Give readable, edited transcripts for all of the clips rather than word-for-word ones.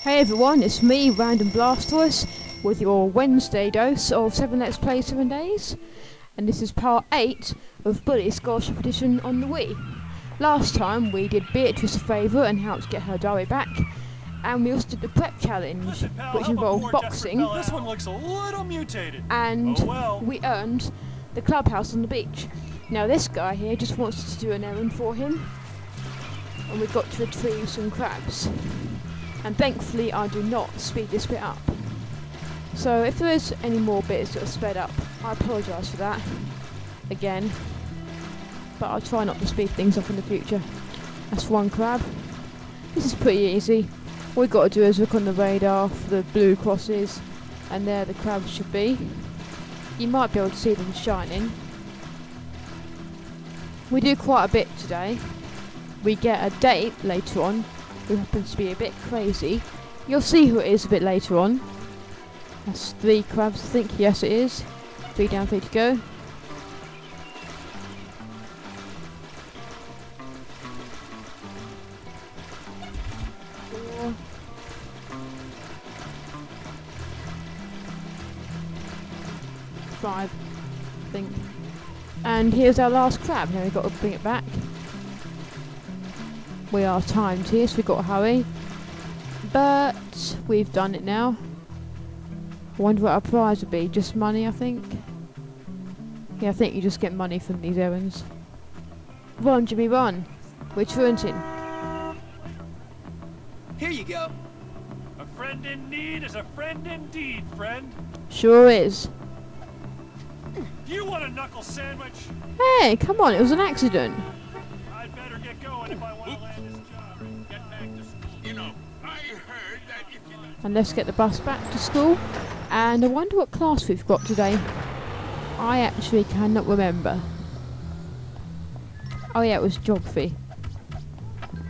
Hey everyone, it's me, Random Blastoise, with your Wednesday dose of 7 Let's Play 7 Days. And this is part 8 of Bully Scholarship Edition on the Wii. Last time we did Beatrice a favour and helped to get her diary back. And we also did the prep challenge, Listen, pal, which I'm a involved poor boxing. desperate fella. This one looks a little mutated. And Oh well. we earned the clubhouse on the beach. Now this guy here just wants us to do an errand for him. And we've got to retrieve some crabs. And thankfully I do not speed this bit up. So if there is any more bits that are sped up, I apologise for that again, but I'll try not to speed things up in the future. That's one crab. This is pretty easy. All we've got to do is look on the radar for the blue crosses, and there the crabs should be. You might be able to see them shining. We do quite a bit today. We get a date later on who happens to be a bit crazy. You'll see who it is a bit later on. That's 3 crabs, I think. Yes, it is. 3 down, 3 to go. Four. 5, I think. And here's our last crab. Now we've got to bring it back. We are timed here, so we've got to hurry. But we've done it now. I wonder what our prize would be. Just money, I think. Yeah, I think you just get money from these errands. Run, Jimmy, run. We're truanting. Here you go. A friend in need is a friend indeed, friend. Sure is. Do you want a knuckle sandwich? Hey, come on, it was an accident. I'd better get going if I want to land this job and get back to school. You know, I heard that if you... And let's get the bus back to school. And I wonder what class we've got today. I actually cannot remember. Oh yeah, it was geography.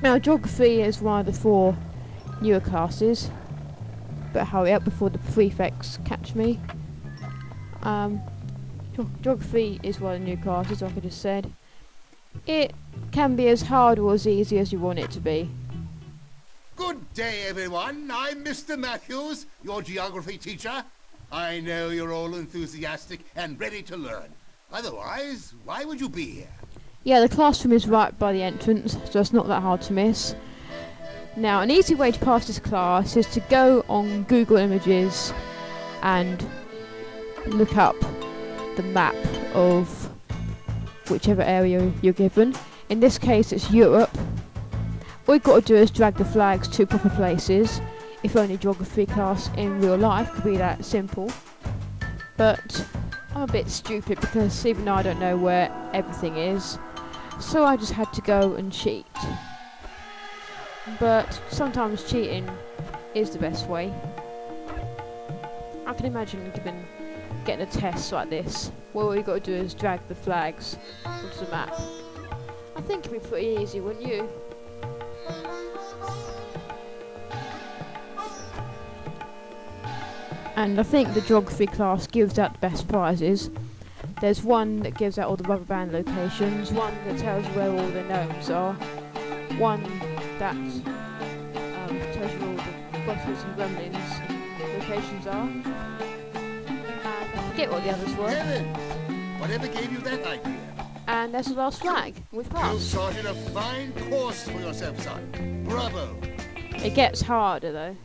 Now geography is one of the 4 newer classes. But hurry up before the prefects catch me. Geography is one of the new classes, like I just said. It can be as hard or as easy as you want it to be. Good day, everyone. I'm Mr. Matthews, your geography teacher. I know you're all enthusiastic and ready to learn. Otherwise, why would you be here? Yeah, the classroom is right by the entrance, so it's not that hard to miss. Now, an easy way to pass this class is to go on Google Images and look up the map of whichever area you're given. In this case, it's Europe. All you've got to do is drag the flags to proper places. If only geography class in real life could be that simple. But I'm a bit stupid because even though I don't know where everything is, so I just had to go and cheat. But sometimes cheating is the best way. I can imagine getting a test like this, where all you got to do is drag the flags onto the map. I think it'd be pretty easy, wouldn't you? And I think the geography class gives out the best prizes. There's one that gives out all the rubber band locations, one that tells you where all the gnomes are, one that tells you all the butlers and gremlins locations are. Forget what the others were. Kevin, whatever gave you that idea? And there's the last flag. We've You've passed. charted a fine course for yourself, son. Bravo. It gets harder though.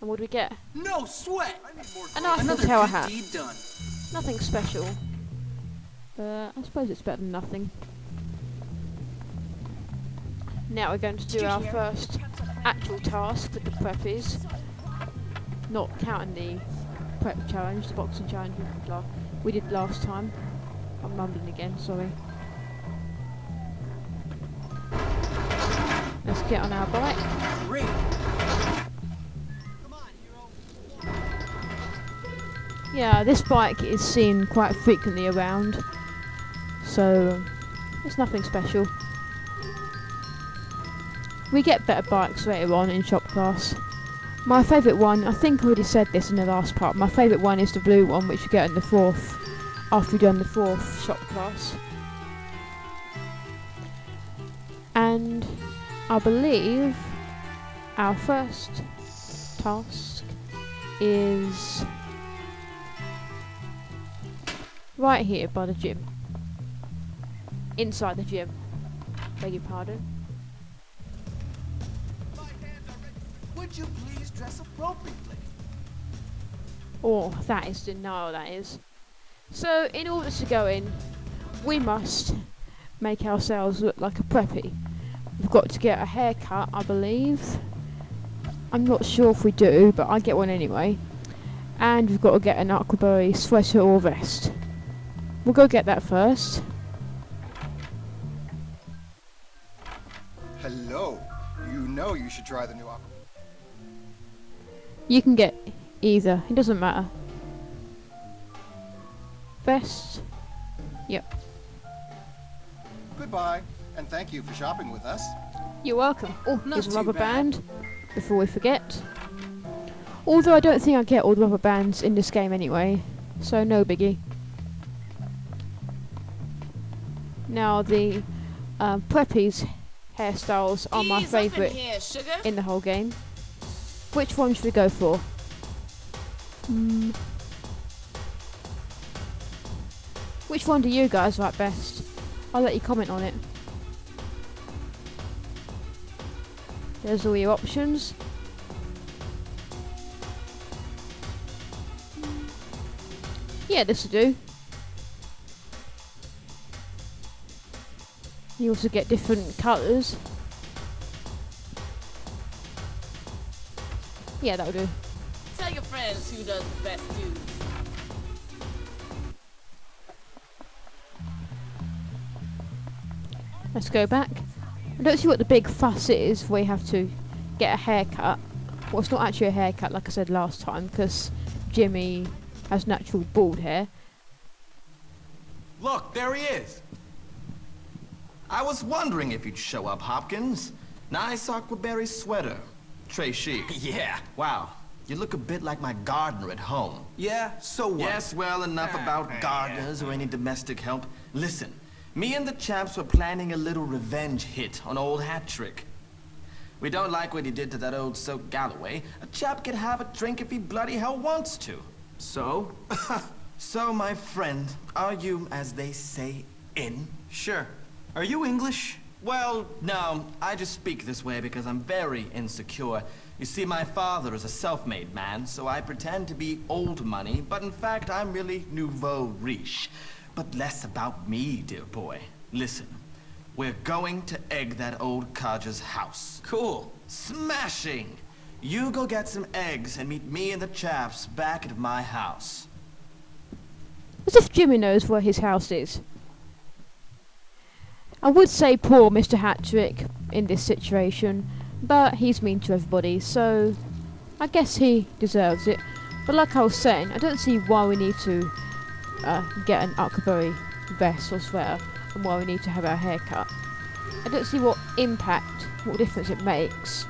And what do we get? No sweat. A nice Another little tower good hat. deed done. Nothing special. But I suppose it's better than nothing. Now we're going to do our first actual task with the preppies. Not counting the prep challenge, the boxing challenge we did last time. I'm mumbling again, sorry. Let's get on our bike. Great. Yeah, this bike is seen quite frequently around, so it's nothing special. We get better bikes later on in shop class. My favourite one, I think I already said this in the last part, my favourite one is the blue one, which we get in the 4th, after we've done the 4th shop class. And I believe Our first task is right here by the gym. Inside the gym. Beg your pardon. Would you please dress appropriately? Oh, that is denial, that is. So, in order to go in, we must make ourselves look like a preppy. We've got to get a haircut, I believe. I'm not sure if we do, but I get one anyway. And we've got to get an Aquaberry sweater or vest. We'll go get that first. Hello. You know you should try the new Aqua. You can get either, it doesn't matter. Vest. Yep. Goodbye, and thank you for shopping with us. You're welcome. Oh, Not here's a too rubber bad. band. Before we forget. Although I don't think I get all the rubber bands in this game anyway. So no biggie. Now the preppies hairstyles are my Ease up in favourite here, sugar. in the whole game. Which one should we go for? Which one do you guys like best? I'll let you comment on it. There's all your options. Yeah, this will do. You also get different colours. Yeah, that'll do. Tell your friends who does the best dudes. Let's go back. I don't see what the big fuss is where you have to get a haircut. Well, it's not actually a haircut like I said last time because Jimmy has natural bald hair. Look, there he is. I was wondering if you'd show up, Hopkins. Nice Aquaberry sweater. Très chic. Yeah. Wow, you look a bit like my gardener at home. Yeah, so what? Yes, well, enough about gardeners or any domestic help. Listen, me and the chaps were planning a little revenge hit on old Hat-Trick. We don't like what he did to that old soak Galloway. A chap can have a drink if he bloody hell wants to. So? So, my friend, are you, as they say, in? Sure. Are you English? Well, no, I just speak this way because I'm very insecure. You see, my father is a self-made man, so I pretend to be old money, but in fact, I'm really nouveau riche. But less about me, dear boy. Listen, we're going to egg that old codger's house. Cool. Smashing! You go get some eggs and meet me and the chaps back at my house. As if Jimmy knows where his house is. I would say poor Mr. Hat-Trick in this situation, but he's mean to everybody, so I guess he deserves it. But like I was saying, I don't see why we need to get an Aquaberry vest or sweater, and why we need to have our hair cut. I don't see what impact, what difference it makes.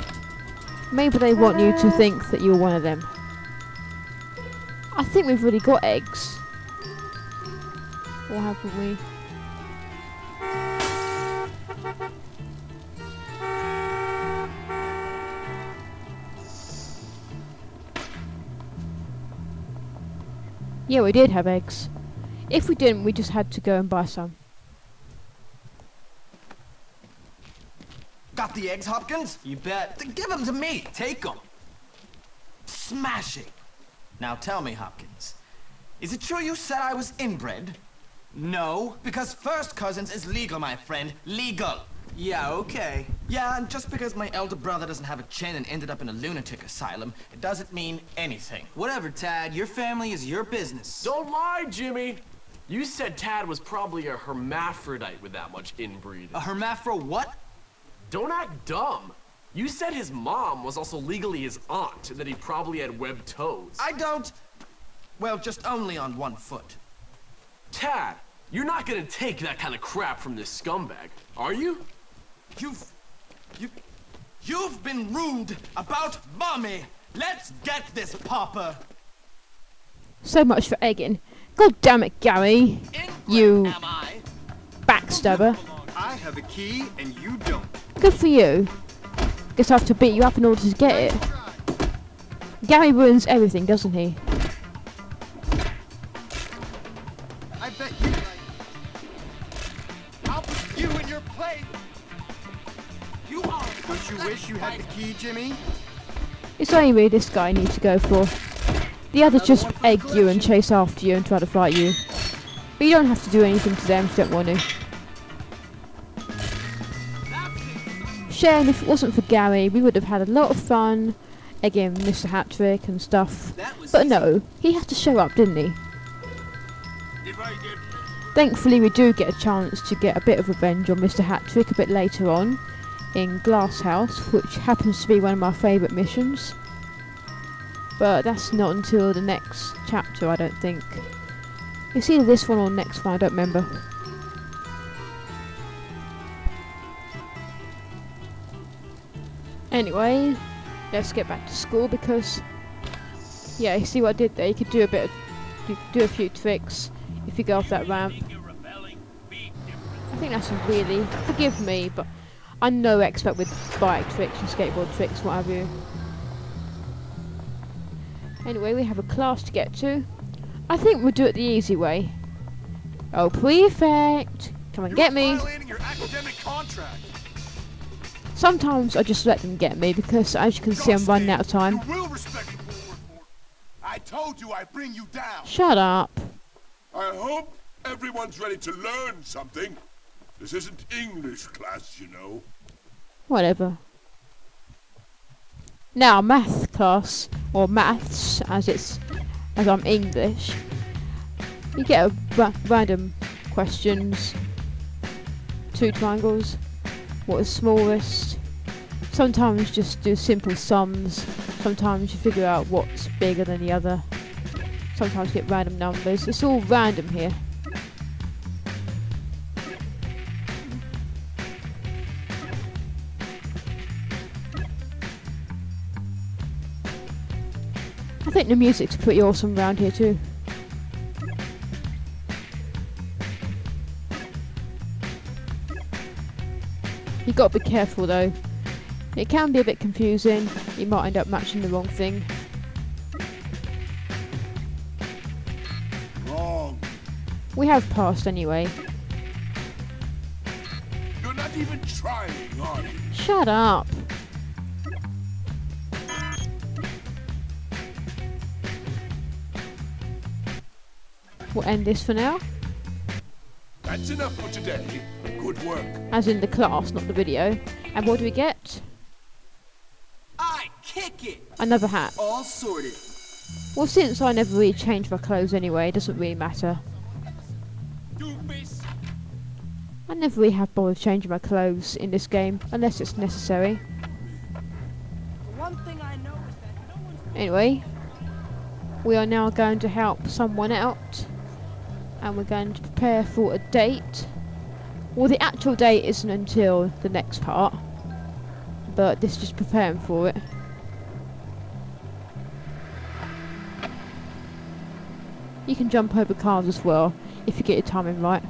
Maybe they want you to think that you're one of them. I think we've already got eggs. Or haven't we? Yeah, we did have eggs. If we didn't, we just had to go and buy some. Got the eggs, Hopkins? You bet. Then give them to me. Take them. Smashing. Now tell me, Hopkins, is it true you said I was inbred? No. Because first cousins is legal, my friend. Legal. Yeah, okay. Yeah, and just because my elder brother doesn't have a chin and ended up in a lunatic asylum, it doesn't mean anything. Whatever, Tad. Your family is your business. Don't lie, Jimmy. You said Tad was probably a hermaphrodite with that much inbreeding. A hermaphro what? Don't act dumb. You said his mom was also legally his aunt and that he probably had webbed toes. I don't... Well, just only on one foot. Tad, you're not gonna take that kind of crap from this scumbag, are you? You've been rude about Mommy. Let's get this, Papa. So much for egging. God damn it, Gary. Inbred, You am I? backstabber. I have a key and you don't. Good for you. guess I have to beat you up in order to get it. Gary ruins everything, doesn't he? I bet you like. I'll put you in your place. You are. Don't you wish you had the key, Jimmy? It's only really this guy I need to go for. The others just egg you and chase after you and try to fight you. But you don't have to do anything to them if you don't want to. Shame if it wasn't for Gary, we would have had a lot of fun, egging Mr. Hattrick and stuff. But no, he had to show up, didn't he? Thankfully we do get a chance to get a bit of revenge on Mr. Hattrick a bit later on in Glass House, which happens to be one of my favourite missions. But that's not until the next chapter, I don't think. It's either this one or the next one, I don't remember. Anyway, let's get back to school because, yeah, you see what I did there? You could do a few tricks if you go off that ramp. I think that's really, forgive me, but I'm no expert with bike tricks and skateboard tricks, what have you. Anyway, we have a class to get to. I think we'll do it the easy way. Oh, prefect, come and get me. Your academic contract. Sometimes I just let them get me because, as you can see, I'm running out of time. You will respect the full report. I told you I'd bring you down. Shut up. I hope everyone's ready to learn something. This isn't English class, you know. Whatever. Now, math class, or maths, as I'm English, you get random questions. 2 triangles. What is smallest? Sometimes just do simple sums. Sometimes you figure out what's bigger than the other. Sometimes get random numbers. It's all random here. I think the music's pretty awesome around here too. You got to be careful though. It can be a bit confusing. You might end up matching the wrong thing. Wrong. We have passed anyway. You're not even trying, are you? Shut up. We'll end this for now. That's enough for today. Good work. As in the class, not the video. And what do we get? I kick it. Another hat. All sorted. Well, since I never really change my clothes anyway, it doesn't really matter. I never really have bothered changing my clothes in this game, unless it's necessary. One thing I know is that no one's Anyway, we are now going to help someone out. And we're going to prepare for a date. Well, the actual date isn't until the next part. But this is just preparing for it. You can jump over cars as well, if you get your timing right.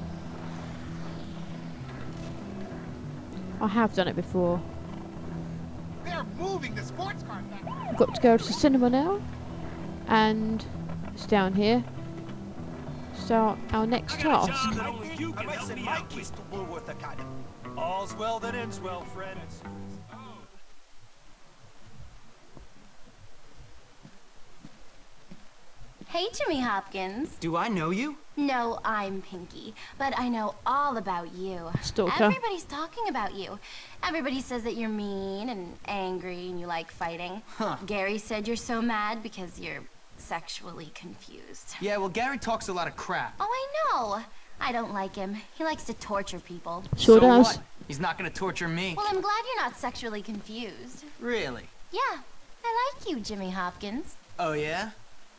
I have done it before. They're moving the sports car factory. We've got to go to the cinema now. And it's down here. Start our next task. I might send my keys to Woolworth Academy. All's well that ends well, friends. Hey, Jimmy Hopkins. Do I know you? No, I'm Pinky, but I know all about you. Stalker. Everybody's talking about you. Everybody says that you're mean and angry and you like fighting. Huh. Gary said you're so mad because you're sexually confused. Yeah, well, Gary talks a lot of crap. Oh, I know. I don't like him. He likes to torture people. Sure so does. What? He's not gonna torture me. Well, I'm glad you're not sexually confused. Really? Yeah, I like you, Jimmy Hopkins. Oh, yeah?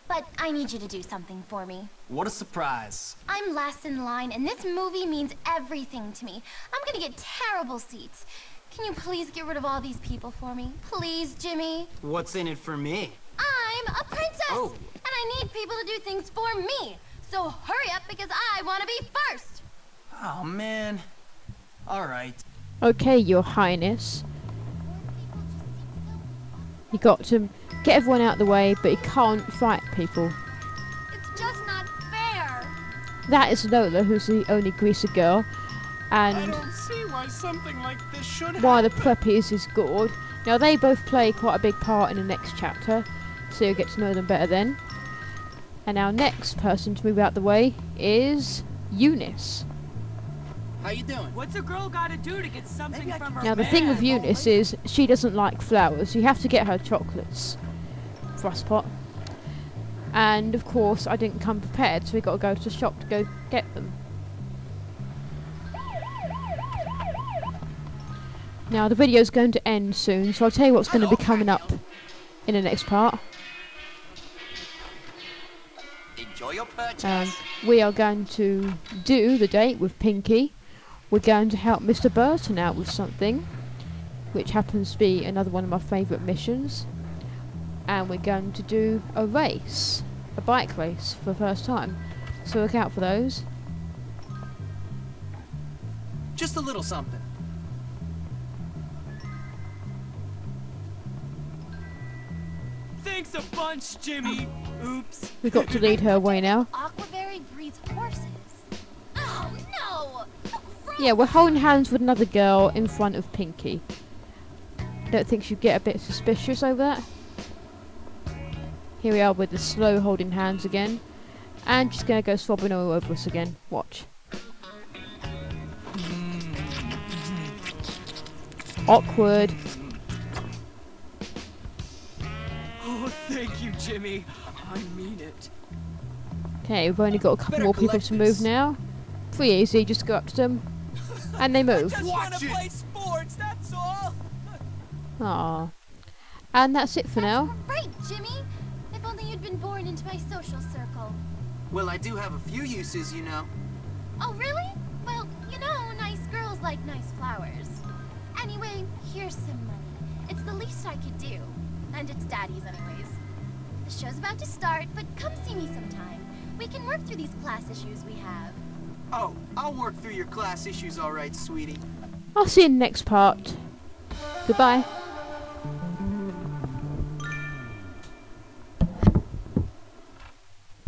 But I need you to do something for me. What a surprise. I'm last in line, and this movie means everything to me. I'm gonna get terrible seats. Can you please get rid of all these people for me? Please, Jimmy? What's in it for me? I'm a princess! Oh. And I need people to do things for me. So hurry up because I want to be first. Oh, man. All right. Okay, Your Highness. You got to get everyone out of the way, but you can't fight people. It's just not fair. That is Lola, who's the only greaser girl, I and don't see why something like this should one of happen. the preppies is Gord. Now they both play quite a big part in the next chapter, so you'll get to know them better then. And our next person to move out the way is Eunice. How you doing? What's a girl gotta do to get something from her Now the thing with Eunice is she doesn't like flowers. You have to get her chocolates. Frostpot. And of course I didn't come prepared, so we got to go to the shop to go get them. Now the video's going to end soon, so I'll tell you what's going to be coming up in the next part. Enjoy your purchase. We are going to do the date with Pinky. We're going to help Mr. Burton out with something, which happens to be another one of my favourite missions. And we're going to do a race, a bike race for the first time. So look out for those. Just a little something. Thanks a bunch, Jimmy. Oops. We've got to lead her away now. Aquaberry breeds horses. Oh no! Yeah, we're holding hands with another girl in front of Pinky. Don't think she'd get a bit suspicious over that. Here we are with the slow holding hands again. And she's going to go swabbing all over us again. Watch. Awkward. Oh, thank you, Jimmy. I mean it. Okay, we've only got a couple more people to move now. Pretty easy, just go up to them. And they move. Just wanna play sports, that's all. Aww. And that's it for now. Right, Jimmy. If only you'd been born into my social circle. Well, I do have a few uses, you know. Oh, really? Well, you know, nice girls like nice flowers. Anyway, here's some money. It's the least I could do. And it's Daddy's anyways. The show's about to start, but come see me sometime. We can work through these class issues we have. Oh, I'll work through your class issues all right, sweetie. I'll see you in the next part. Goodbye.